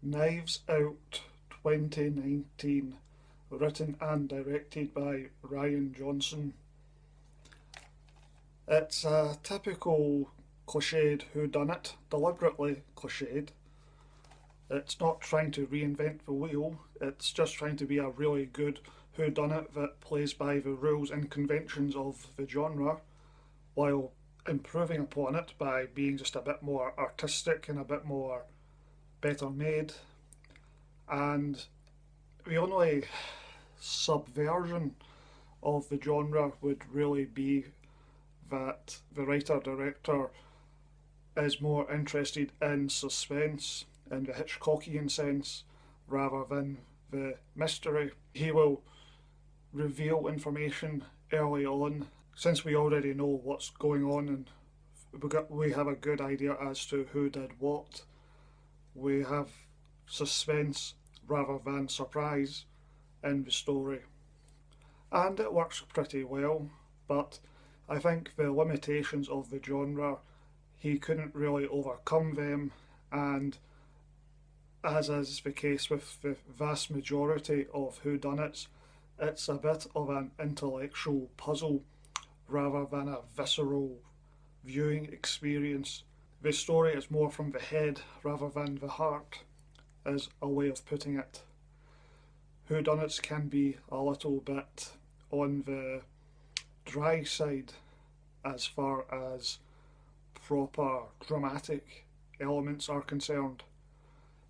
Knives Out 2019, written and directed by Ryan Johnson. It's a typical cliched whodunit, deliberately cliched. It's not trying to reinvent the wheel, it's just trying to be a really good whodunit that plays by the rules and conventions of the genre while improving upon it by being just a bit more artistic and a bit more better made. And the only subversion of the genre would really be that the writer director is more interested in suspense in the Hitchcockian sense rather than the mystery. He will reveal information early on since we already know what's going on and we have a good idea as to who did what. We have suspense rather than surprise in the story. And it works pretty well, but I think the limitations of the genre, he couldn't really overcome them, and as is the case with the vast majority of whodunits, it's a bit of an intellectual puzzle rather than a visceral viewing experience. The story is more from the head rather than the heart, is a way of putting it. Whodunits can be a little bit on the dry side as far as proper dramatic elements are concerned.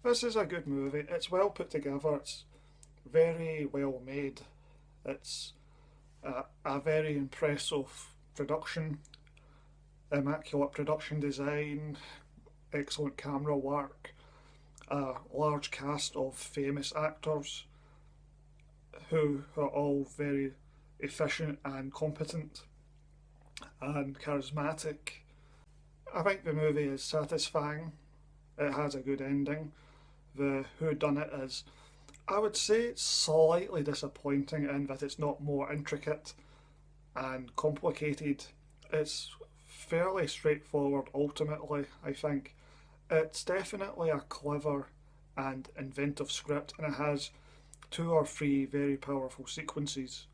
This is a good movie. It's well put together. It's very well made. It's a very impressive production, immaculate production design, excellent camera work, a large cast of famous actors who are all very efficient and competent and charismatic. I think the movie is satisfying. It has a good ending. The whodunit is, I would say, it's slightly disappointing in that it's not more intricate and complicated. It's fairly straightforward ultimately, I think. It's definitely a clever and inventive script, and it has two or three very powerful sequences.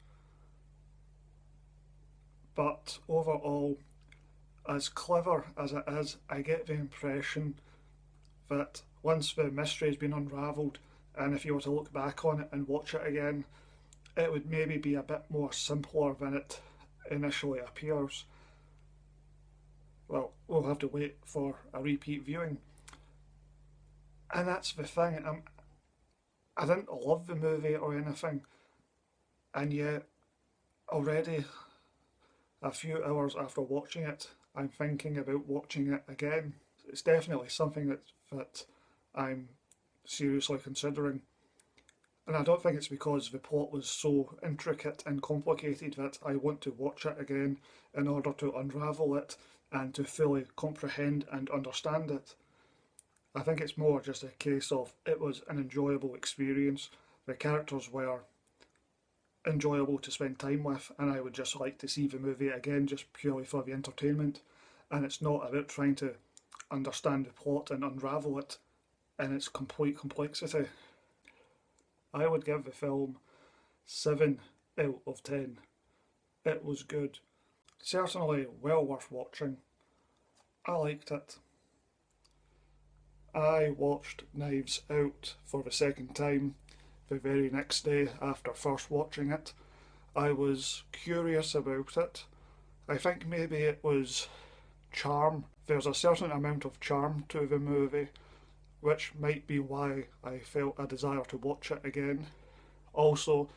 But overall, as clever as it is, I get the impression that once the mystery has been unravelled, and if you were to look back on it and watch it again, it would maybe be a bit more simpler than it initially appears. Well, we'll have to wait for a repeat viewing. And that's the thing, I didn't love the movie or anything, and yet already a few hours after watching it, I'm thinking about watching it again. It's definitely something that I'm seriously considering. And I don't think it's because the plot was so intricate and complicated that I want to watch it again in order to unravel it and to fully comprehend and understand it. I think it's more just a case of it was an enjoyable experience. The characters were enjoyable to spend time with, and I would just like to see the movie again just purely for the entertainment. And it's not about trying to understand the plot and unravel it in its complete complexity. I would give the film 7 out of 10. It was good. Certainly well worth watching. I liked it. I watched Knives Out for the second time the very next day after first watching it. I was curious about it. I think maybe it was charm. There's a certain amount of charm to the movie, which might be why I felt a desire to watch it again. Also,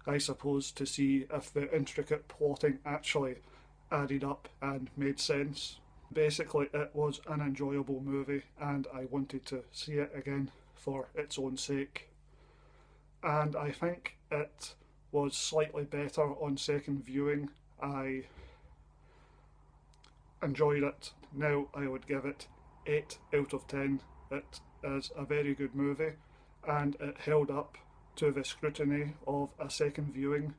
I suppose to see if the intricate plotting actually added up and made sense. Basically, it was an enjoyable movie and I wanted to see it again for its own sake. And I think it was slightly better on second viewing. I enjoyed it. Now I would give it 8 out of 10. It is a very good movie and it held up to the scrutiny of a second viewing